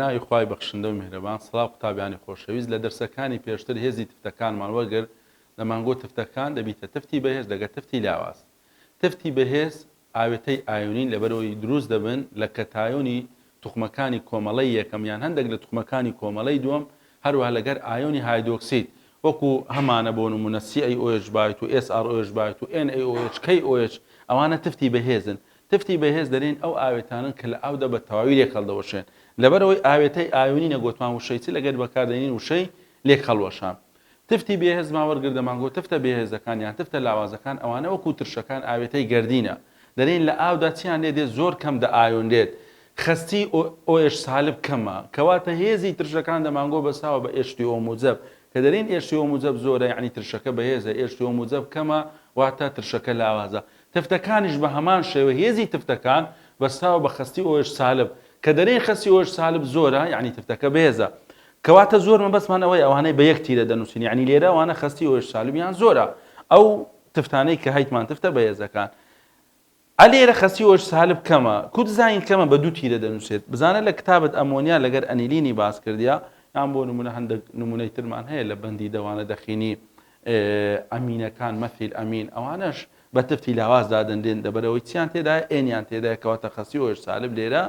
ناوی خوای بەخشندە و میهرەبان سڵاو قوتابیانی خۆشەویست لە دەرسەکانی پێشتر هێزی تفتەکانمان وەرگر لە مانگۆ تفتەکان دەبیتە تفتی بەهێز لەگە تفتی لاواز. تفتی بەهێز ئاوێتەی ئایۆنین لەبەرەوەی دروست دەبن لە کەتایۆنی توخمەکانی کۆمەڵەی یەکەمیان هەندێک لە توخمەکانی کۆمەڵەی دووەم هەروەها لەگەر ئایۆنی هایدرۆکسید وەکو هەمانە بۆ نمونە CaOH بایت و SrOH بایت و NaOH KOH ئەوانە تفتی بەهێزن. تفتی بەهێز دەرێن ئەو ئاوێتانن کە لە ئاودا بە تەواوی لێک هەڵدەوەشێن لەبەرەوەی ئاوێتەی ئایۆنینە گوتمان وشەیچی لەگەر بەکاردێنین وشەی لێک هەڵوەشان. تفتی بێهێز ماوەرگردە مانگۆ تفتە بێهێزەکان یان تفتە لاوازەکان ئەوانە وەکو ترشەکان ئاوێتەی گەردینە دەرێن لە ئاودا چیان لێ دێت زۆر کەم دە ئایۆن دێت خستی OH سالب کەمە کەواتە هێزی ترشەکان دەمانگۆ بەساوە بە H2O موجب کە دەرێن H2O موجب زۆرە یعنی ترشەکە بەهێزە H2O موجب کەمە واتە ترشەکە لاوازە. تفتەکانیش بە هەمان شێوە هێزی تفتەکان بەساوە بە خستی OH سالب کە دەرێن خستی OH سالب زۆرە یعنی تفتەکە بەهێزە کەواتە زۆر مەبەستمان ئەوەی ئەوانەی بە یەک تیرە دەنووسین یعنی لێرە ئەوانە خستی OH سالبیان زۆرە ئەو تفتانەی کە هەیتمان تفتە بەهێزەکان ئەلێرە خستی OH سالب کەمە کو دزانین کەمە بە دوو تیرە دەنووسێت بزانە لە کتابت ئەمۆنیا لەگەر ئەنیلینی باس کردیا یان بۆ نمونە هەندێک نمونەی ترمان هەیە لە بەندی دەوانە دەخینی ئەمینەکان مەثیل ئەمین ئەوانەش بە تفتی لاواز دادەندێن دەبەرەوەی چیان تێدایە ئێنیان تێدایە کەواتە خستی OH سالب لێرە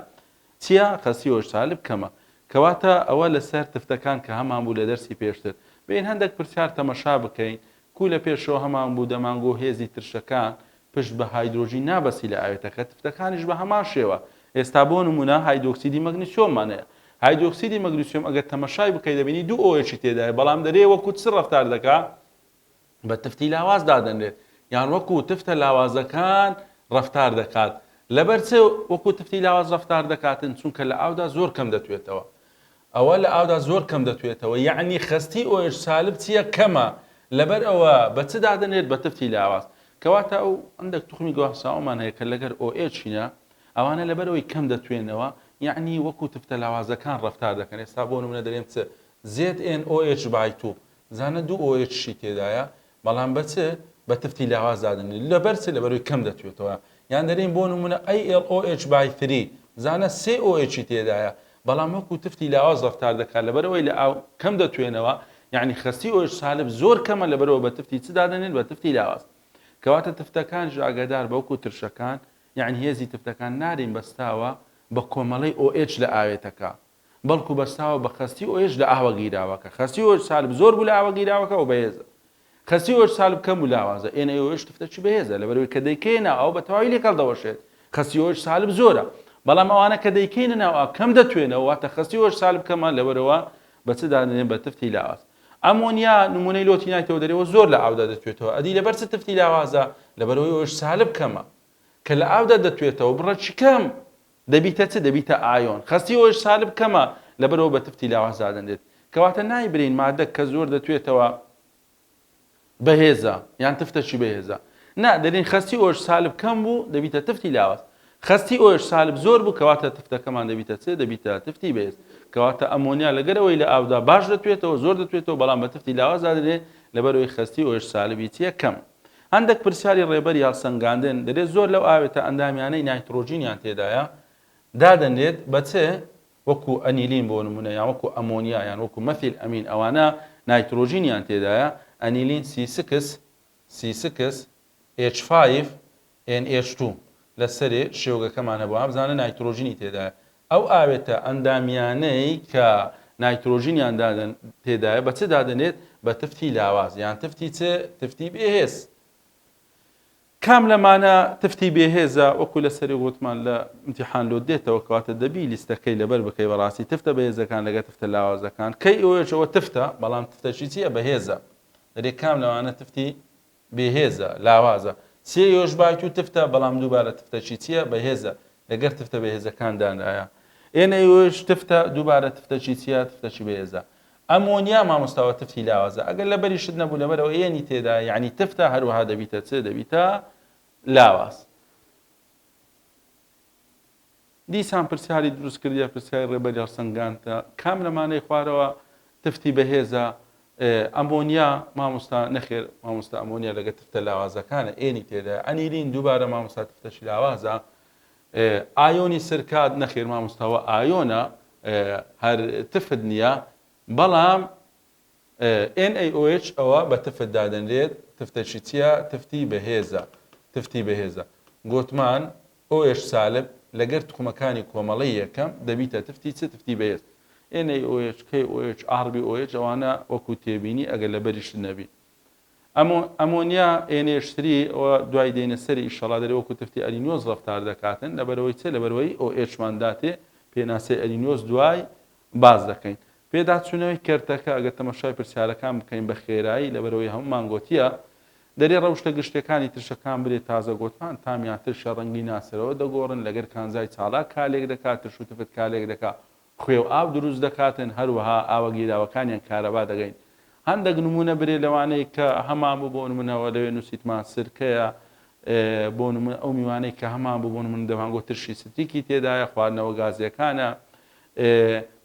چییە خستی OH سالب کەمە کەواتە ئەوە لەسەر تفتەکان کە هەمان بوو لە دەرسی پێشتر بین هەندێک پرسیار تەمەشا بکەین کو لە پێشەوە هەمان بوو دەمانگۆ هێزی ترشەکان پشت بە هایدرۆژین نابەسی لە ئاوێتەکە تفتەکانیش بە هەمان شێوە ئێستا بۆ نمونە هایدرۆکسیدی مەگنیسیۆممانەیە هایدرۆکسیدی مەگنیسیۆم ئەگەر تەمەشای بکەیت دەبینی دوو OH تێدایە بەڵام دەرێ وەکو چ ڕەفتار دەکا بە تفتی لاواز دادەنرێت یان وەکو تفتە لاوازەکان ڕەفتار دەکات لەبەر چ وەکو تفتی لاواز ڕەفتار دەکاتن چونکە لە ئاودا زۆر کەم دەتوێتەوە ئەوە لە ئاودا زۆر کەم دەتوێتەوە یعنی خستی OH سالب چییە کەمە لەبەر ئەوە بە چ دادەنێت بە تفتی لاواز کەواتە ئەو ئەندێک توخمی گواساومان هەیە کە لەگەر OH-ینە ئەوانە لەبەرەوەی کەم دەتوێنەوە یعنی وەکو تفتە لاوازەکان ڕەفتار دەکەن ئێستا بۆ نمونە دەرێن چ ZnOH بایت و زانە دوو OH-شی تێدایە بەڵام بە چ بە تفتی لاواز دادنێت لەبەر چ لەبەرەوەی کەم دەتوێتەوە یان دەرێن بۆ نمونە AlOH بای 3 زانە سێ OH-ی تێدایە بەڵام وەکو تفتی لاواز ڕەفتار دەکات لەبەرەوەی لە ئاو کەم دەتوێنەوە یعنی خستی OH سالب زۆر کەمە لەبەرەوە بە تفتی چ دادنێت بە تفتی لاواز کەواتە تفتەکان ئاگادار بەوکو ترشەکان یعنی هێزی تفتەکان نارین بەستاوە بە کۆمەڵەی OH لە ئاوێتەکە بەڵکو بەستاوە بە خستی OH لە ئاوە گیراوەکە خستی OH سالب زۆر بوو لە ئاوە گیراوەکە و بەهێزە خستی OH سالب کەم و لاوازە NaOH تفتەی بەهێزە لەبەرەوەی کە دەیکەینە ئەو بە تەواوی لێک هەڵدەوەشێت خستی OH سالب زۆرە بەڵام ئەوانە کە دەیکەینە ناو کەم دەتوێنەوە واتە خستی OH سالب کەمە لەبەرەوە بە چ دادنێن بە تفتی لاواز ئەمۆنیا نمونەی لۆتی نایتەوە دەرەوە زۆر لە ئاودا دەتوێتەوە ئەدی لەبەر چ تفتی لاوازە لەبەرەوەی OH سالب کەمە کە لە ئاودا دەتوێتەوە بڕەچی کەم دەبیتە چ دەبیتە ئایۆن خستی OH سالب کەمە لەبەرەوە بە تفتی لاواز دادەنێت کەواتە نایبرین مادە کە زۆر دەتوێتەوە بەهێزە یان تفتەشی بەهێزە نا دەرین خستی OH سالب کەم بوو دەبیتە تفتی لاواز خستی OH سالب زۆر بوو کەواتە تفتەکەمان دەبیتە چ دەبیتە تفتی بەهێز کەواتە ئەمۆنیا لەگەرەوەی لە ئاودا باش دەتوێتەوە زۆر دەتوێتەوە بەڵام بە تفتی لاواز دادرێت لەبەرەوەی خستی OH سالبی چیە کەم هەندێک پرسیاری ڕێبەر یاڵسەنگاندن دەرێت زۆر لەو ئاوێتە ئەندامیانەی نایترۆژینیان تێدایە دادەنێت بە چ وەکو ئەنیلین بۆ نمونە یان وەکو ئەمۆنیا یان وەکو مەثیل ئەمین ئەوانە نایترۆژینیان تێدایە ئەنیلین C6 H5 NH2 لەسەرێ شێوگەکەمان هەبووە بزانە نایترۆژینی تێدایە ئەو ئاوێتە ئەندامیانەی کە نایترۆژینیان تێدایە بە چ دادەنێت بە تفتی لاواز یان تفتی چ تفتی بێهێز کام لەمانە تفتی بێهێزە وەکو لەسەری گوتمان لە ئیمتیحان لۆ دێتەوە کەواتە دەبی لیستەکەی لەبەر بکەی بەڕاستی تفتە بەهێزەکان لەگە تفتە لاوازەکان کەی ئەوەشەوە تفتە بەڵام تفتەشی چییە بەهێزە دەرێ کام لەوانە تفتی بێهێزە لاوازە CaOH بایت و تفتە بەڵام دووبارە تفتەشی چییە بەهێزە لەگەر تفتە بەهێزەکان دانایە NaOH تفتە دووبارە تفتەشی چییە تفتەشی بەهێزە ئەمۆنیا مامۆستاوە تفتی لاوازە ئەگەر لەبەریشت نەبوو لەبەرەوە ئێنی تێدا یعنی تفتە هەروەها دەبیتە چ دەبیتە لاواز دیسان پرسیاری دروست کردیە پرسیاری ڕێبەر یاڵسەنگاندە کام لەمانەی خوارەوە تفتی بەهێزە ئەمۆنیا مامۆستا نەخێر مامۆستا ئەمۆنیا لەگە تفتە لاوازەکانە ئێنی تێدا ئەنیلین دووبارە مامۆستا تفتەشی لاوازە ئایۆنی سرکات نەخێر مامۆستاوە ئایۆنە هەر تفت نییە بەڵام NaOH ئەوە بە تفت دادەنرێت تفتەشی چییە تفتی بەهێزە گوتمان OH سالب لەگەر توخمەکانی کۆمەڵی یەکەم دەبیتە تفتی بەهێز NaOH KOH RbOH ئەوانە وەکو تێبینی ئەگەر لە بەریش نەبی ئەمۆنیا NH3 دوای دێنە سەری ئیشەڵا دەرێ وەکو تفتی ئەلینۆز ڕەفتار دەکاتن لەبەرەوەی لەبەرەوەی OH-مان داتێ پێناسەی ئەلینۆز دوای باز دەکەین پێداچوونەوەی کەرتەکە ئەگەر تەمەشای پرسیارەکان بکەین بە خێرایی لەبەرەوەی هەمومان گوتیە دەرێ ڕەوشتە گشتەکانی ترشەکان برێت تازە گوتمان تامیان ترشە ڕەنگی ناسەرەوە دەگۆڕن لەگەر کانزای چاڵاک کالێک دەکات ترش و تفت کالێک دەکات خوێ و ئاو دروست دەکاتن هەروەها ئاوە گیراوەکانیان کارەبا دەگەین هەندێک نمونە برێ لەوانەیە کە هەمان بوو بۆ نمونەوە لەوێ نووسیتمان سرکەیە بۆ نمونە ئەو میوانەی کە هەمان بوو بۆ نمونە دەمانگۆ ترشی ستریکی تێدایە خواردنەوە گازیەکانە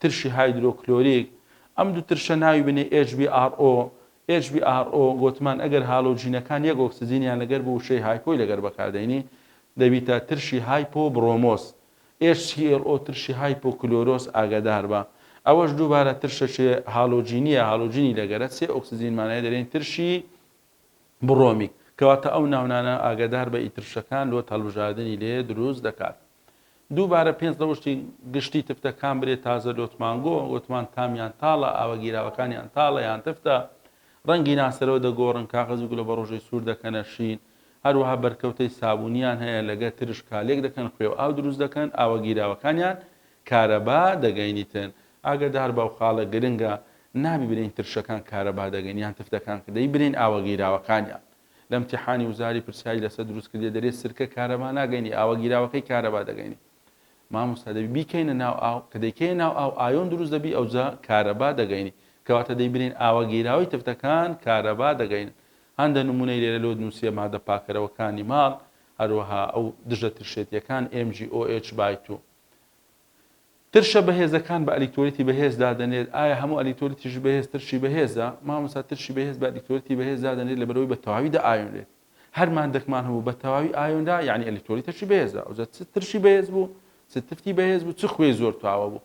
ترشی هایدرۆکلۆریک ئەم دوو ترشە ناوی بنێ HBRO گوتمان ئەگەر هالۆجینەکان یەک ئۆکسجینیان لەگەر بۆ وشەی هایپۆی لەگەر بەکاردێنی دەبیتە ترشی هایپۆبرۆمۆس HClO ترشی هایپۆکلۆرۆس ئاگادار بە ئەوەش دووبارە ترشەشێ هالۆجینیە هالۆجینی لەگەرە سێ ئۆکسجینمانەیە دەرێن ترشی بڕۆمیک کەواتە ئەو ناونانە ئاگادار بە ئیترشەکان لۆ هەڵبژاردننی لێ دروست دەکات دووبارە پێنج ڕەوشتی گشتی تفتەکان برێت تازە لۆتمانگۆ وتمان تامیان تاڵە ئاوە گیراوەکانیان تاڵە یان تفتە ڕەنگی ناسەرەوە دەگۆڕن کاغەزی گوڵە بە ڕۆژەی سوور دەکەنە شین هەروەها بەرکەوتەی سابوونیان هەیە لەگەر ترش کالێک دەکەن خوێ و ئاو دروست دەکەن ئاوە گیراوەکانیان کارەبا دەگەینیتن ئاگادار بەو خاڵە گرنگە نابی برین ترشەکان کارەبا دەگەین یان تفتەکان کە دەی برین ئاوە گیراوەکانیان لە امتحانی وزاری پرسیاری لەسەر دروست کردێ دەرێت سرکە کارەبا ناگەینی ئاوە گیراوەکەی کارەبا دەگەینی مامۆستا دەبی بیکەینە ناو ئاو کە دەیکەی ناو ئاو ئایۆن دروست دەبی ئەوجا کارەبا دەگەینی کەواتە دەیبرین ئاوە گیراوی تفتەکان کارەبا دەگەین هەندە نمونەی لێرە لۆ نووسیە مادە پاکەرەوەکانی ماڵ هەروەها ئەو دژە ترشێتیەکان MgOH/2 ترشە بەهێزەکان بە ئەلیکتۆلیتی بەهێز دادەنێت ئایا هەموو ئەلیکتۆلیتیش بەهێز ترشی بەهێزە مامۆستا ترشی بەهێز بە ئەلیکتۆلیتی بەهێز دادەنێت لەبەرەوەی بە تەواویدا ئایۆنرێت هەر مادەکمان هەبوو بە تەواوی ئایۆندا یعنی ئەلیکتۆلیتەشی بەهێزە ئەوجا چ ترشی بەهێز بوو چ تفتی بەهێز بوو چ خوێ زۆر تواوە بوو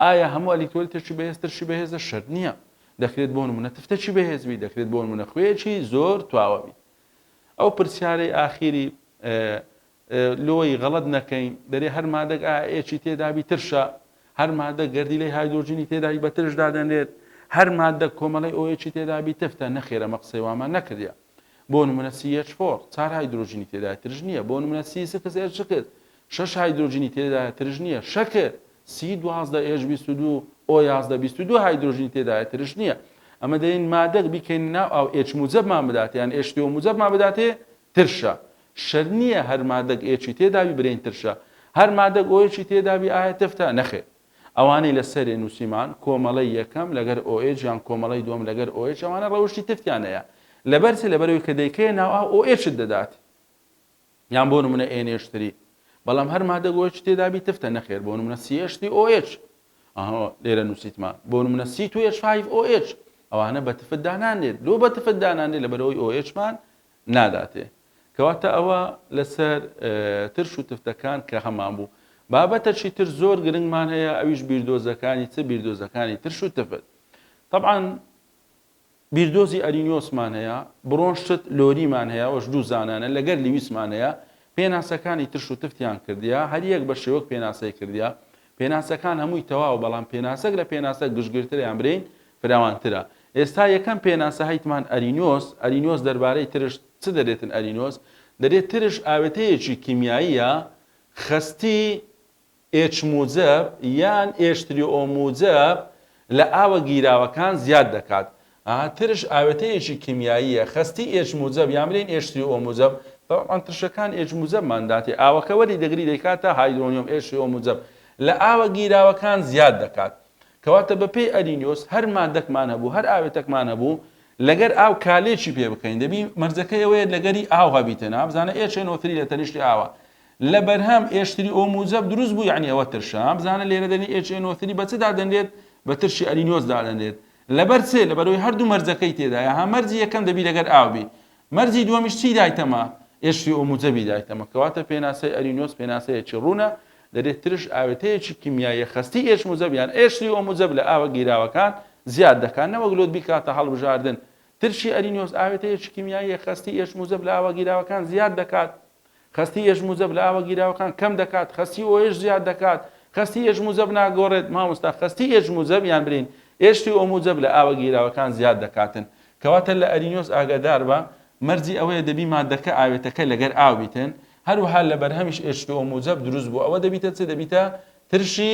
ئایا هەموو ئەلیکتۆلیتێکی بەهێز ترشی بەهێزە شەرت نییە دەکرێت بۆ نمونە تفتەکی بەهێزبی دەکرێت بۆ نمونە خوێکی زۆر تواوەبی ئەو پرسیارەی ئاخیری لۆی غەڵەت نەکەین دەرێ هەر مادەک ئاچی تێدابی ترشە هەر مادە گەردیلەی هایدرۆجینی تێدایی بە ترش دادەنێت هەر مادە کۆمەڵی ئۆیەکی تێدابی تفتە نەخێرە مە قسەی وامان نەکردیا بۆ نمونە CH4 چار هایدرۆجینی تێدای ترش نییە بۆ نمونە C6H کرد 6 هایدرۆجینی تێدای ترش نییە شەکر C12H22 O1122 هایدرۆژین تێدایە ترش نییە ئەمە دەین مادەک بیکەین ناو ئەو H موجبمان بدات یان H2 موجبمان بداتێ ترشە شەر نییە هەر مادەک Hی تێداوی برین ترشە هەر مادەک OHی تێداوی ئایا تفتە نەخێ ئەوانەی لەسەرێ نووسیمان کۆمەڵی یەکەم لەگەر OH یان کۆمەڵی دووەم لەگەر OH ئەوانە ڕەوشی تفتیانەیە لەبەرچ لەبەرەوەی کە دەیکەیە ناو ئەو OH دەدات یان بۆ نمونە NH3 بەڵام هەر مادەک OH تێدابی تفتە نەخێر بۆ نمونە CH3OH لێرە نووسیتمان بۆ نمونە C2H5OH ئەوانە بە تفت دانانێت لۆ بە تفت دانانێت لەبەرەوەی OHمان ناداتێ کەواتە ئەوە لەسەر ترش و تفتەکان کە هەمان بوو بابەتەشی تر زۆر گرنگمان هەیە ئەویش بیردۆزەکانی چ بیردۆزەکانی ترش و تفت طبعاً بیردۆزی ئەلینۆسمان هەیە برۆنشت لۆریمان هەیە ئەوەش دوو زانانە لەگەر لیویسمان هەیە پێناسەکانی ترش و تفتیان کردیا هەر یەک بە شێوەک پێناسەی کردیا پێناسەکان هەمووی تەواو بەڵام پێناسەک لە پێناسە گشتگرتریان برین فراوانترە ئێستا یەکەم پێناسە هەیتمان ئەلینۆس دەربارەی ترش چ دەرێتن ئەلینۆس دەرێت ترش ئاوێتەیەکی کیمیاییە خستی H موجب یان H3O موجب لە ئاوە گیراوەکان زیاد دەکات ترش ئاوێتەیەکی کیمیاییە خستی H موجب یان برین H3O موجب طبعاً ترشەکان H موجبمان داتێ ئاوەکە وەری دەگری دەکاتە هایدرۆنیۆم H3O موجب لە ئاوە گیراوەکان زیاد دەکات کەواتە بەپێی ئەلینۆس هەر مادەکمان هەبوو هەر ئاوێتەکمان هەبوو لەگەر ئاو کالێکی پێ بکەین دەبی مەرجەکەی ئەوەیە لەگەری ئاو هەبیتن بزانە HNO3 لە تەنیشتی ئاوە لە بەرهەم H3O موجب دروست بوو یعنی ئەوە ترشە بزانە لێرە دەنی HNO3 بە چ دادەنێت بە ترشی ئەلینۆس دادەنێت لەبەر چێ لەبەرەوەی هەردوو مەرجەکەی تێدایە ها مەرجی یەکەم دەبی لەگەر ئاوبی مەرجی دووەمیش چی دایتەمە H3O موجبی دایتەمە کەواتە پێناسەی ئەلینۆس پێناسەیەکی ڕوونە دەرێت ترش ئاوێتەیەکی کیمیایە خستی ئێش موزەب یان ئێشتری ئەو موزەب لە ئاوە گیراوەکان زیاد دەکات نەوەک لۆت بیکاتە هەڵبژاردن ترشی ئەرینۆس ئاوێتەیەکی کیمیایە خستی ئێش موزەب لە ئاوە گیراوەکان زیاد دەکات خستی ئێش موزەب لە ئاوە گیراوەکان کەم دەکات خستی ئۆش زیاد دەکات خستی ئێش موزەب ناگۆڕێت مامۆستا خستی ئێش موزەب یان برین ئێشتی ئەو موزەب لە ئاوە گیراوەکان زیاد دەکاتن کەواتە لە ئەرینۆس ئاگادار بە مەرجی ئەوەیە دەبی مادەکە ئاوێتەکە لەگەر ئاو بیتن هەروەها لە بەرهەمیش ئێشتی ئەو موزەب دروست بوو ئەوە دەبیتە چ دەبیتە ترشی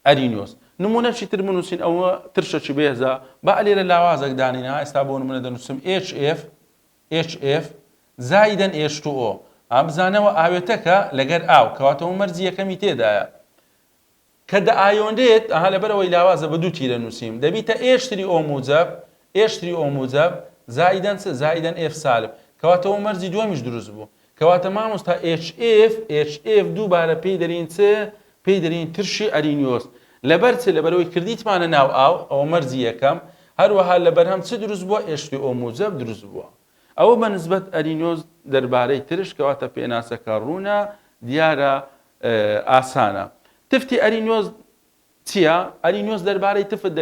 ئەرینۆس نمونەشی تر بنووسین ئەوە ترشەکی بێزە با لێرە لاوازێک دانینا ئێستا بۆ نمونە دەنووسم HF زایدەن H2O ئابزانەوە ئاوێتەکە لەگەر ئاو کەواتەوە مەرجی یەکەمی تێدایە کە دە ئایۆندێت ئەها لەبەرەوەی لاوازە بە دوو تیرە نووسیم دەبیتە ئێشتری ئۆ موزەب زایدەن زایدەن F سالب کەواتەوە مەرجی دووەمیش دروست بوو کەواتە مامۆستا HF دووبارە پێی دەرین چ پێی دەرین ترشی ئەرینۆس لەبەر چ لەبەرەوەی کردیتمانە ناو ئاو ئەوە مەرجی یەکەم هەروەها لەبەرهەم چ دروست بووە ئێشتی ئۆ موزەب دروست بووە ئەوە بە نسبەت ئەرینۆس دەربارەی ترش کەواتە پێناسەکە ڕوونە دیارە ئاسانە تفتی ئەرینۆس چییە؟ ئەرینۆس دەربارەی تفت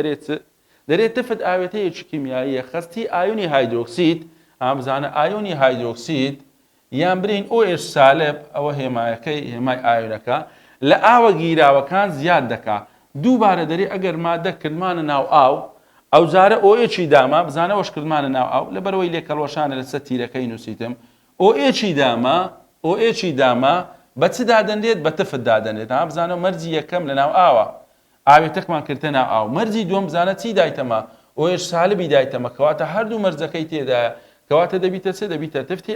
دەرێت تفت ئاوێتەیەکی کیمیاییە خستی ئایۆنی هایدرۆکسید ئامزانە ئایۆنی هایدرۆکسید یان برین OH سالب ئەوە هێمایەکەی هێمای ئایۆنەکە لە ئاوە گیراوەکان زیاد دەکات دووبارە دەری ئەگەر مادە کردمانە ناو ئاو ئەو جارە ئۆئێکی داما بزانەوەش کردمانە ناو ئاو لەبەرەوەی لێکەڵۆشانە لەسەر تیرەکەی نووسیتم ئۆئێکی داما بە چ دادەنرێت بە تفت دادەنرێت ها بزانەوە مەرجی یەکەم لە ناو ئاوە ئاوێتەکمان کردە ناو ئاو مەرجی دووەم بزانە چی دایتەمە OH سالبی دایتەمە کەواتە هەردوو مەرجەکەی تێدایە کەواتە دەبیتە چ دەبیتە تفتی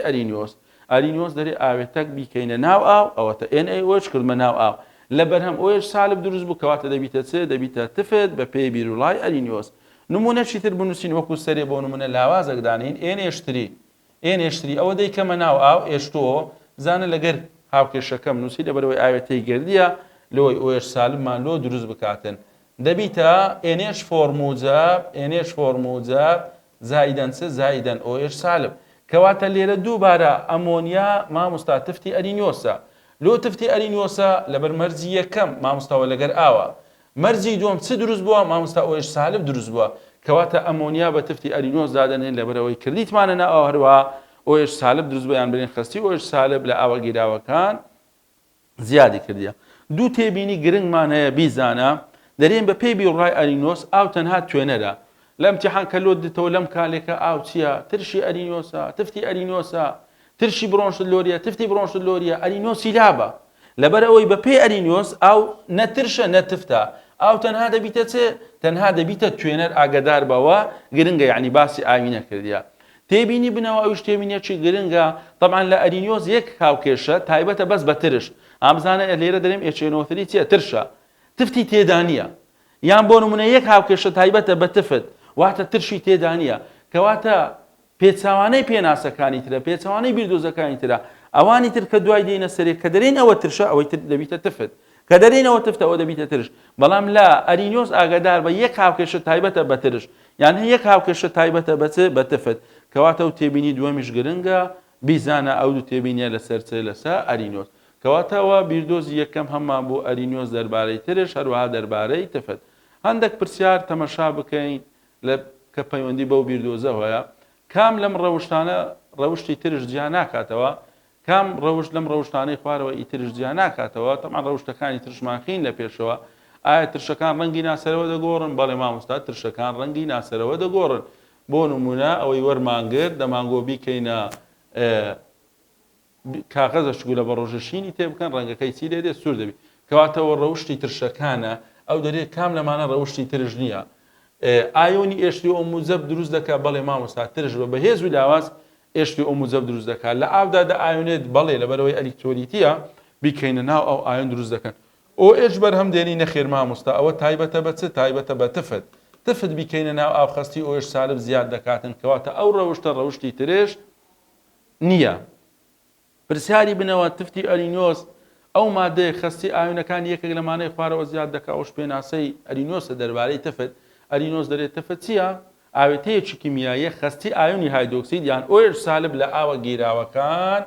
ئەرینۆس دەرێ ئاوێتەک بیکەینە ناو ئاو ئەوەتە NaOH کردمە ناو ئاو لە بەرهەم OH سالب دروست بوو کەواتە دەبیتە چ دەبیتە تفت بە پێی بیرروڵای ئەرینۆس نمونەشی تر بنووسین وەکو سەرێ بۆ نمونە لاوازێک دانین NH3 ئەوە دەیکەمە ناو ئاو H2O بزانە لەگەر هاوکێشەکەم نووسی لەبەرەوەی ئاوێتەی گردیە لەوەی OH سالبمان لۆ دروست بکاتن دەبیتە NH4 موجب زایدەن OH سالب کەواتە لێرە دووبارە ئەمۆنیا مامۆستا تفتی ئەرینۆسە لۆ تفتی ئەرینۆسە لەبەر مەرجی یەکەم مامۆستاوە لەگەر ئاوە مەرجی دووەم چ دروست بووە مامۆستا OH سالب دروست بووە کەواتە ئەمۆنیا بە تفتی ئەرینۆس دادەنێن لەبەرەوەی کردیتمانە ناو ئاو هەروە OH سالب دروست بووە یان برین خستی OH سالب لە ئاوە گیراوەکان زیادی کردیە دوو تێبینی گرنگمان هەیە بیزانە دەرێن بە پێی بیڕای ئەرینۆس ئاو تەنها توێنەرە لە ئیمتیحان کە لۆت دێتەوە لەم کالێکە ئاو چییە ترشی ئەرینۆسە تفتی ئەرینۆسە ترشی بڕۆنشلۆریە تفتی بڕۆنشلۆریە ئەرینۆسی لابە لەبەرەوەی بە پێی ئەرینۆس ئاو نەترشە نەتفتە ئاو تەنها دەبیتە چ تەنها دەبیتە توێنەر ئاگدار بەوە گرنگە یعنی باسی ئاوی نەکردیە تێبینی بنەوە ئەوش تێبینیەکی گرنگە طبعا لە ئەرینۆس یەک هاوکێشە تایبەتە بەس بە ترش ئامزانە لێرە دەرێم HNO3 چیە ترشە تفتی تێدا نییە یان بۆ نمونە یەک هاوکێشە تایبەتە بە تفت واتە ترشی تێدا نییە کەواتە پێچەوانەی پێناسەکانی ترە پێچەوانەی بیردۆزەکانی ترە ئەوانی تر کە دوای دێنە سەرێ کە دەرێن ئەوە ترشە ئەوەی تر دەبیتە تفت کە دەرێنەوە تفتە ئەوە دەبیتە ترش بەڵام لە ئەرینۆس ئاگادار بە یەک هاوکێشە تایبەتە بە ترش یان یەک هاوکێشە تایبەتە بە تفت کەواتە و تێبینی دووەمیش گرنگە بیزانە ئەو دوو تێبینیە لەسەر ئەرینۆس کەواتەوە بیردۆزی یەکەم هەممان بۆ ئەرینۆس دەربارەی ترش هەروەها دەربارەی تفت هەندێک پرسیار تەمەشا بکەین لە کە پەیوەندی بەو بیردۆزە هەیە کام لەم ڕەوشتانە ڕەوشی ترش جیا ناکاتەوە کام ڕەوشت لەم ڕەوشتانەی خوارەوە ئیترش جیا ناکاتەوە تەمان ڕەوشتەکانی ترشمانخین لە پێشەوە ئایا ترشەکان ڕەنگی ناسەرەوە دەگۆڕن بەڵێ مامۆستا ترشەکان ڕەنگی ناسەرەوە دەگۆڕن بۆ نمونە ئەوەی وەرمانگرت دەمانگۆ بیکەینە کاغەزە شگولە بە ڕۆژەشینی تێ بکەن ڕەنگەکەی چی لێ دێت سوور دەبێت کەواتەوە ڕەوشتی ترشەکانە ئەو دەرێت کام لەمانە ڕەوشتی ترش نییە ئایۆنی ئێشتی ئۆ موزەب دروست دەکات بەڵێ مامۆستا ترش بە بەهێز و لاواز ئێشتی ئۆ موزەب دروست دەکات لە ئاودا دە ئایۆنێت بەڵێ لەبەرەوەی ئەلیکترۆلیتیە بیکەینە ناو ئەو ئایۆن دروست دەکەن OH بەرهەم دێنی نەخێر مامۆستا ئەوە تایبەتە بە چ تایبەتە بە تفت بیکەینە ناو ئاو خستی OH سالب زیاد دەکاتن کەواتە ئەو ڕەوشتە ڕەوشتی ترش نییە پرسیاری بنەوە تفتی ئەرینۆس ئەو مادەیە خستی ئایۆنەکان یەکێک لەمانەی خوارەوە زیاد دەکات ئەوش پێناسەی ئەرینۆسە دەربارەی تفت ئەرینۆس دەرێت تفت چییە ئاوێتەیەکی کیمیاییە خستی ئایۆنی هایدرۆکسید یان OH سالب لە ئاوە گیراوەکان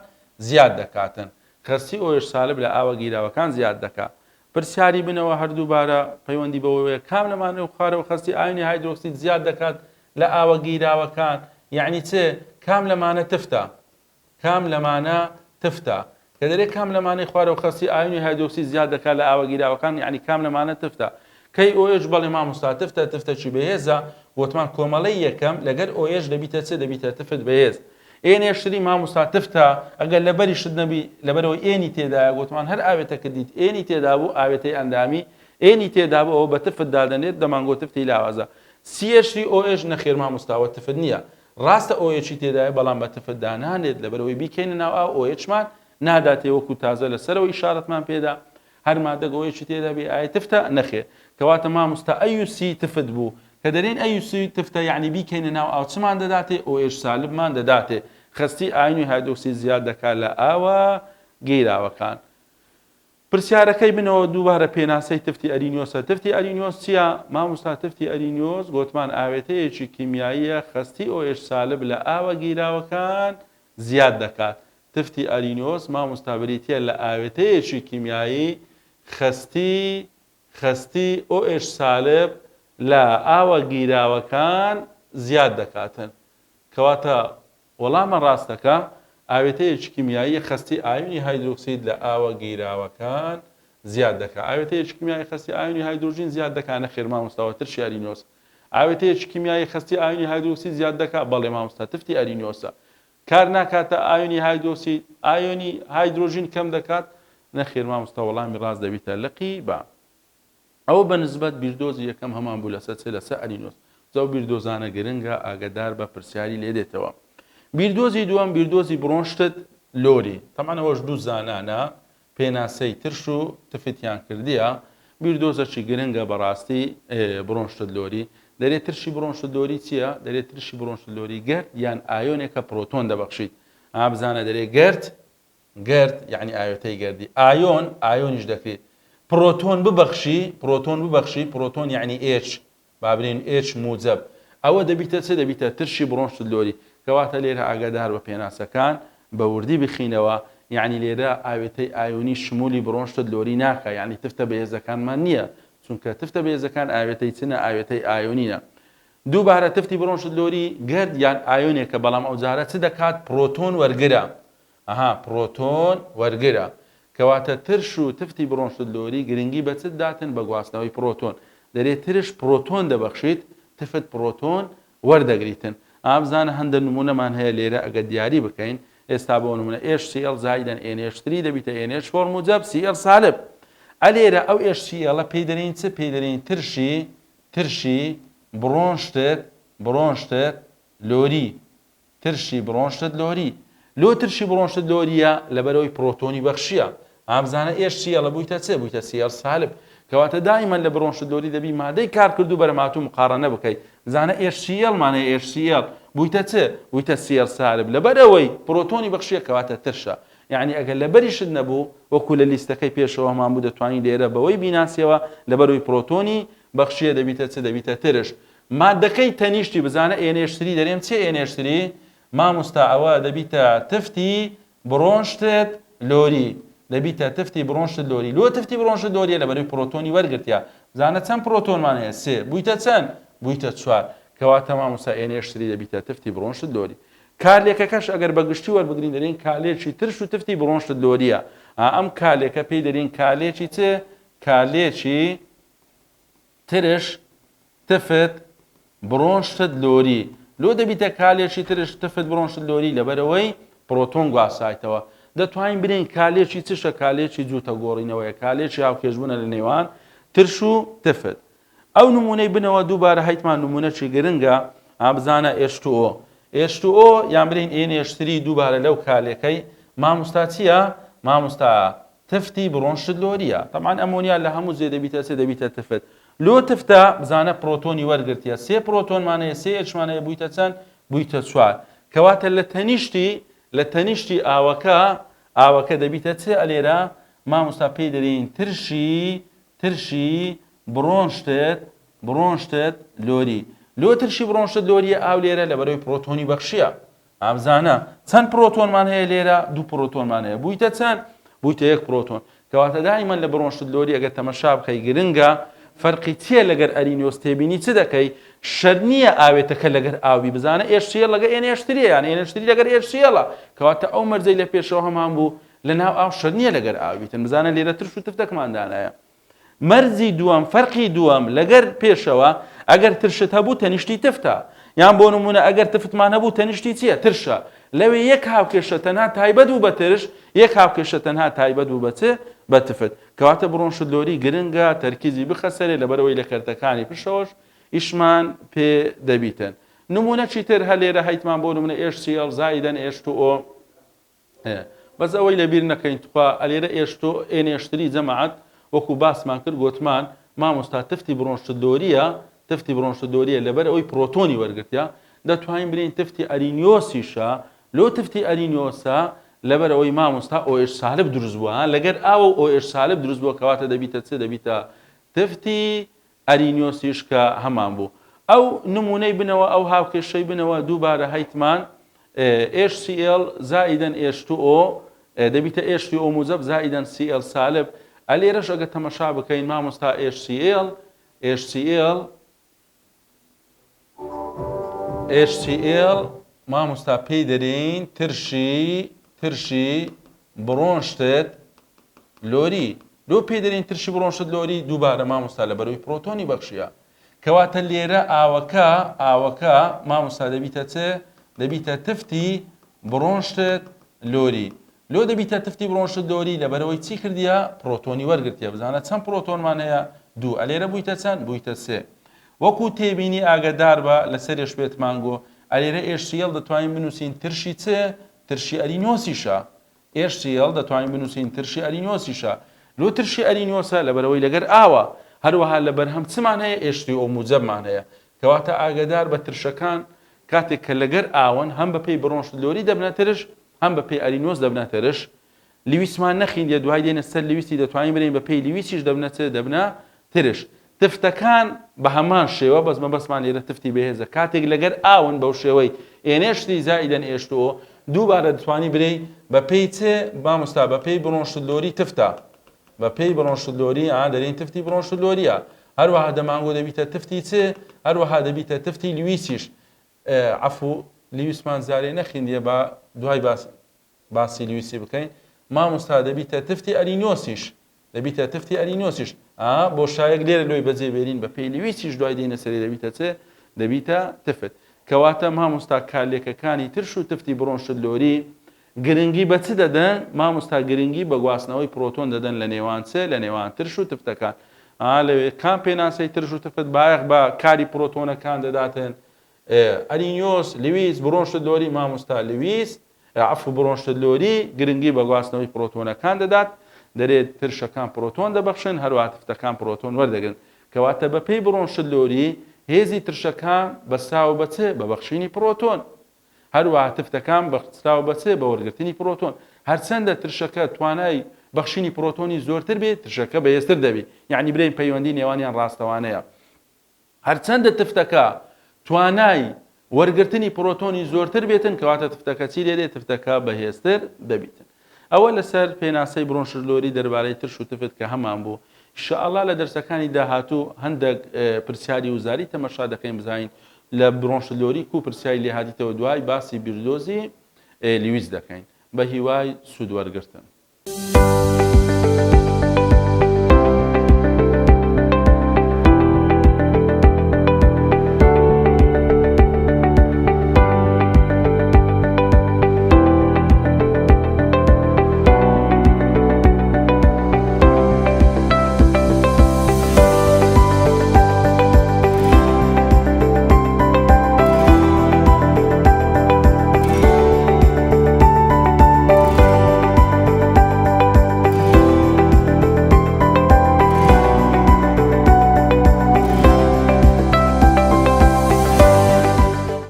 زیاد دەکاتن خەستی ئۆش سالب لە ئاوە گیراوەکان زیاد دەکات. پرسیاری بنەوە هەردووبارە پەیوەندی بەوەیە کام لەمانە و خوارەوە خەستی ئاینی هایدرۆکسید زیاد دەکات لە ئاوە گیراوەکان، یعنی چێ کام لەمانە تفتە، کام لەمانە تفتە کە دەرێت کام لەمانەی خوارەوە خەستی ئاینی هایدرۆکسید زیاد دەکات لە ئاوە گیراوەکان، یعنی کام لەمانە تفتە. کەی ئۆش بەڵێ مامۆستا تفتە تفتەکی بەهێزە، وتمان کۆمەڵەی یەکەم لەگەر ئۆش دەبیتە چ دەبیتە تفت بەهێز. ئێنێشتری مامۆستا تفتە ئەگەر لەبەری شت نەبی لەبەرەوەی ئێنی تێدایە گوتمان هەر ئاوێتە کردیت ئێنی تێدا بوو ئاوێتەی ئەندامی ئێنی تێدا بوو ئەوە بە تفت دادەنێت دەمانگۆ تفتی لاوازە. سیەشری ئۆش نەخێر مامۆستاوە تفت نییە، ڕاستە ئۆیەکی تێدایە بەڵام بە تفت دانانێت لەبەرەوەی بیکەینە ناو ئاو ئۆیەچمان ناداتێ وەکو تازە لەسەرەوە ئیشارەتمان پێدا هەر مادە ئۆیەکی تێدا بێ ئایا تفتە نەخێر. کەواتە مامۆستا ئەیوسی تفت بوو کە دەرێن ئەیوسی تفتە یعنی بیکەینە ناو ئاو چمان دەداتێ ئۆش سالبمان دەداتێ. خەستی ئاینی هایدرۆکسید زیاد دەکات لە ئاوە گیراوەکان. پرسیارەکەی بنەوە دووبارە پێناسەی تفتی ئەرینیۆسە. تفتی ئەرینیۆس چییە؟ مامۆستا تفتی ئەرینیۆس گوتمان ئاوێتەیەکی کیمیاییە خەستی ئۆش سالب لە ئاوە گیراوەکان زیاد دەکات. تفتی ئەرینیۆس مامۆستا بریتە لە ئاوێتەیەکی کیمیایی خەستی ئۆش سالب لە ئاوە گیراوەکان زیاد دەکاتن. کەواتە وەڵامە ڕاستەکە ئاوێتەیەکی کیمیایی خەستی ئاینی هایدرۆکسید لە ئاوە گیراوەکان زیاد دەکات. ئاوێتەیەکی کیمیایی خەستی ئاینی هایدرۆژین زیاد دەکات نەخێر مامۆستاوە ترشی ئەرینیۆس. ئاوێتەیەکی کیمیایی خەستی ئاینی هایدرۆکسید زیاد دەکات بەڵێ مامۆستا تفتی ئەرینیۆسە. کار ناکاتە ئاینی هایدرۆکسید ئایۆنی هایدرۆژین کەم دەکات نەخێر مامۆستا وەڵامی ڕاست دەبیتە لقی با. ئەوە بەنسبەت بیردۆزی یەکەم هەمان بوو لەسەر چ لەسەر ئەرینیۆس. زەو بیردۆزانە گرنگە ئاگدار بە پرسیاری لێ دێتەوە. بیردۆزی دووەم بیردۆزی برۆنشتت لۆری. تەمانەوەش دوو زانانە پێناسەی ترش و تفتیان کردیە. بیردۆزەکی گرنگە بەڕاستی برۆنشتت لۆری. دەرێت ترشی برۆنشتت لۆری چییە؟ دەرێت ترشی برۆنشتت لۆری گرد یان ئایۆنێکە پرۆتۆن دەبەخشیت. بزانە دەرێت گرد یعنی ئاوێتەی گردی ئایۆنیش دەکرێت پرۆتۆن ببەخشی پرۆتۆن یعنی ئێچ بابرین ئێچ موجب ئەوە دەبیتە چ دەبیتە ترشی برۆنشتت لۆری. کەواتە لێرە ئاگادار بە پێناسەکان بە وردی بخینەوە، یعنی لێرە ئاوێتەی ئایۆنی شمولی برۆنشتت لۆری ناکە، یعنی تفتە بەهێزەکانمان نییە چونکە تفتە بەهێزەکان ئاوێتەی چنە ئاوێتەی ئایۆنینە. دووبارە تفتی برۆنشتت لۆری گرد یان ئایۆنێکە بەڵام ئەو جارە چ دەکات پرۆتۆن وەرگرە پرۆتۆن وەرگرە. کەواتە ترش و تفتی برۆنشتت لۆری گرنگی بە چ داتن بە گواستنەوەی پرۆتۆن. دەرێت ترش پرۆتۆن دەبەخشیت تفت پرۆتۆن وەردەگریتن. ئابزانە هەندە نمونەمان هەیە لێرە ئەگە دیاری بکەین. ئێستا بۆ نمونە HCl زائیدەن NH3 دەبیتە NH4 موجب Cl سالب. ئەلێرە ئەو HCl پێی دەرین چ پێی دەرین ترشی برۆنشتت لۆری. ترشی برۆنشتت لۆری لۆ ترشی برۆنشتت لۆریە لەبەرەوەی پرۆتۆنی بەخشیە. ئابزانە HCl بوویتە چ بوویتە Cl سالب. کەواتە دائیمەن لە برۆنشتت لۆری دەبی مادەی کار کردو بەرەماتوو مقارنە بکەیت. زانە HCl مانەیە HCl بوویتە چ بوویتە Cl سالب لەبەرەوەی پرۆتۆنی بەخشیە کەواتە ترشە. یعنی ئەگەر لەبەریشت نەبوو وەکو لە لیستەکەی پێشەوە هەمان بوو دەتوانین لێرە بەوەی بیناسیەوە لەبەرەوەی پرۆتۆنی بەخشیە دەبیتە چ دەبیتە ترش. مادەکەی تەنیشتی بزانە NH3 دەرێم چێ NH3 مامۆستا ئەوە دەبیتە تفتی برۆنشتت لۆری. دەبیتە تفتی برۆنشتت لۆری. لۆ تفتی برۆنشتت لۆریە لەبەرەوەی پرۆتۆنی وەرگرتیا. زانە چەند پرۆتۆنمان هەیە؟ سێ. بوویتە چەند؟ بوویتە 4. کەواتە مامۆستا NH3 دەبیتە تفتی برۆنشتت لۆری. کارلێکەکەش ئەگەر بەگشتی وەربگرین دەرێن کالێکی ترش و تفتی برۆنشتت لۆریە. ئەم کالێکە پێی دەرین کالێکی چ؟ کالێکی ترش تفت برۆنشتت لۆری. لۆ دەبیتە کالێکی ترش تفت برۆنشتت لۆری لەبەرەوەی پرۆتۆن گواسایتەوە. دەتوانین برین کالێکی چشە کالێکی جووتە گۆڕینەوەیە کالێکی هاوکێشبوونە لە نێوان ترش و تفت. ئەو نمونەی بنەوە دووبارە هەیتمان نمونەکی گرنگە ئابزانە H2O. H2O یان برین NH3 دووبارە لەو کالێکەی مامۆستا چییە؟ مامۆستا تفتی برۆنشتت لۆریە. تەمان ئەمۆنیا لە هەموو جێ دەبیتە چ دەبیتە تفت. لۆ تفتە بزانە پرۆتۆنی وەرگرتیە. سێ پرۆتۆنمانەیە سێ Hمانەیە بوویتە چەند؟ بوویتە 4. کەواتە لە تەنیشتی ئاوەکە دەبیتە چ ئەلێرە مامۆستا پێی دەرین ترشی برۆنشتت لۆری. لۆ ترشی برۆنشتت لۆریە ئاو لێرە لەبەرەوەی پرۆتۆنی بەخشیە. ئابزانە چەند پرۆتۆنمان هەیە لێرە؟ 2 پرۆتۆنمان هەیە بوویتە چەند؟ بوویتە 1 پرۆتۆن کەواتە دائیمەن لە بڕۆنشتلۆری ئەگەر تەمەشا بکەی گرنگە فەرقی چییە لەگەر ئەرینیۆس تێبینی چ دەکەی شەر نییە ئاوێتەکە لەگەر ئاوی بزانە HCl لەگەر NH3 یان NH3 لەگەر HClە کەواتە ئەو مەرجەی لە پێشەوە هەمان بوو لە ناو ئاو شەر نییە لەگەر ئاویتن بزانە لێرە ترش و تفتەکماندانایە مەرجی دووەم فەرقی دووەم لەگەر پێشەوە ئەگەر ترشت هەبوو تەنیشتی تفتە یان بۆ نمونە ئەگەر تفتمان هەبوو تەنیشتی چییە ترشە لەوێ یەک هاوکێشە تەنها تایبەت بوو بە ترش یەک هاوکێشە تەنها تایبەت بوو بە چ بە تفت کەواتە بڕۆنشتلۆری گرنگە تەرکیزی بخەسەرێ لەبەرەوەی لە کەرتەکانی پشەوەش ئیشمان پێ دەبیتن نمونەی تر هەلێرە هەیتمان بۆ نمونە HCl زائیدەن H2O بەس ئەوەی لەبیر نەکەین توخوا ئەلێرە NH3 جەماعەت وەکو باسمان کرد گوتمان مامۆستا تفتی بڕۆنشتلۆریە لەبەر ئەوەی پرۆتۆنی وەرگرتیا دەتوانین برین تفتی ئەرینیۆسیشە لۆ تفتی ئەرینیۆسە لەبەر ئەوەی مامۆستا OH سالب دروست بووە لەگەر ئاوە OH سالب دروست بووە کەواتە دەبیتە چ دەبیتە تفتی ئەرینیۆسیش کە هەمان بوو ئەو نمونەی بنەوە ئەو هاوکێشەی بنەوە دووبارە هەیتمان HCl زائیدەن H2O دەبیتە H2O موجب زائیدەن Cl سالب ئەلێرەش ئەگە تەمەشا بکەین مامۆستا HCl مامۆستا پێی دەرین ترشی بڕۆنشتت لۆری لۆ پێی دەرین ترشی بڕۆنشت لۆری دووبارە مامۆستا لەبەرەوەی پرۆتۆنی بەخشیە کەواتە لێرە ئاوەکە مامۆستا دەبیتە چ دەبیتە تفتی بڕۆنشتت لۆری لۆ دەبیتە تفتی بڕۆنشت لۆری لەبەرەوەی چی کردیە پرۆتۆنی وەرگرتیە بزانە چەند پرۆتۆنمان هەیە دوو ئەلێرە بوویتە چەند بوویتە سێ وەکو تێبینی ئاگدار بە لەسەرێش بێتمانگۆ ئەلێرە HCl دەتوانین بنووسین ترشی چ ترشی ئەرینۆسیشە HCl دەتوانین بنووسین ترشی ئەرینۆسیشە لۆ ترشی ئەرینۆسە لەبەرەوەی لەگەر ئاوە هەروەها لەبەر هەم چمان هەیە H2O موجبمان هەیە کەواتە ئاگدار بە ترشەکان کاتێک کە لەگەر ئاون هەم بەپێی بڕۆنشتلۆری دەبنە ترش هەم بەپێی ئەرینۆس دەبنە ترش لیویسمان نەخیندە دوای دێنە سەر لیویستی دەتوانین برین بەپێی لیویسیش دەبنە چ دەبنە ترش تفتەکان بە هەمان شێوە بەسمان لێرە تفتی بەهێزە کاتێک لەگەر ئاون بەو شێوەی NH3 زائیدەن H2O دووبارە دەتوانی برێ بەپێی چ مامۆستا بەپێی بڕۆنشتلۆری تفتە بەپێی بڕۆنشتلۆری دەرین تفتی بڕۆنشتلۆریە هەروەها دەمانگۆ دەبیتە تفتی چ هەروەها دەبیتە تفتی لیویسیش عەفو لیویسمان زارێ نەخیندیە بە دوای باسی لیویسی بکەین مامۆستا دەبیتە تفتی ئەرینۆسیش دەبیتە تفتی ئەرینۆسیش بۆ شایەک لێرە لۆی بەجێبێرین بە پێی لیویسیش دوای دێنە سەری دەبیتە چ دەبیتە تفت کەواتە مامۆستا کارلێکەکانی ترش و تفتی بڕۆنشتلۆری گرنگی بە چ دەدەن مامۆستا گرنگی بە گواستنەوەی پرۆتۆن دەدەن لە نێوان چ لە نێوان ترش و تفتەکان لەوێ کام پێناسەی ترش و تفت بایەخ بە کاری پرۆتۆنەکان دەداتن ئەرینیۆس لیویس بڕۆنشتلۆری مامۆستا لیویس عەفو بڕۆنشتلۆری گرنگی بە گواستنەوەی پرۆتۆنەکان دەدات دەرێت ترشەکان پرۆتۆن دەبەخشن هەروە تفتەکان پرۆتۆن وەردەگرن کەواتە بەپێی بڕۆنشتلۆری هێزی ترشەکان بەستراوە بە چ بە بەخشینی پرۆتۆن هەروە تفتەکان بەستراوە بە چ بە وەرگرتنی پرۆتۆن هەرچەندە ترشەکە توانای بەخشینی پرۆتۆنی زۆرتر بێت ترشەکە بەهێزتر دەبێت یعنی برین پەیوەندی نێوانیان ڕاستەوانەیە هەرچەندە تفتەکە توانای وەرگرتنی پرۆتۆنی زۆرتر بێتن کەواتە تفتەکە چی لێرێت تفتەکە بەهێزتر دەبیتن ئەوە لەسەر پێناسەی بڕۆنشتلۆری دەربارەی ترش و تفت کە هەمان بوو ئینشاءالله لە دەرسەکانی داهاتوو هەندێک پرسیاری وزاری تەمەشا دەکەین بزانین لە بڕۆنشتلۆری و پرسیاری لێهاتیتەوە دوای باسی بیردۆزی لیویس دەکەین بە هیوای سوود وەرگرتن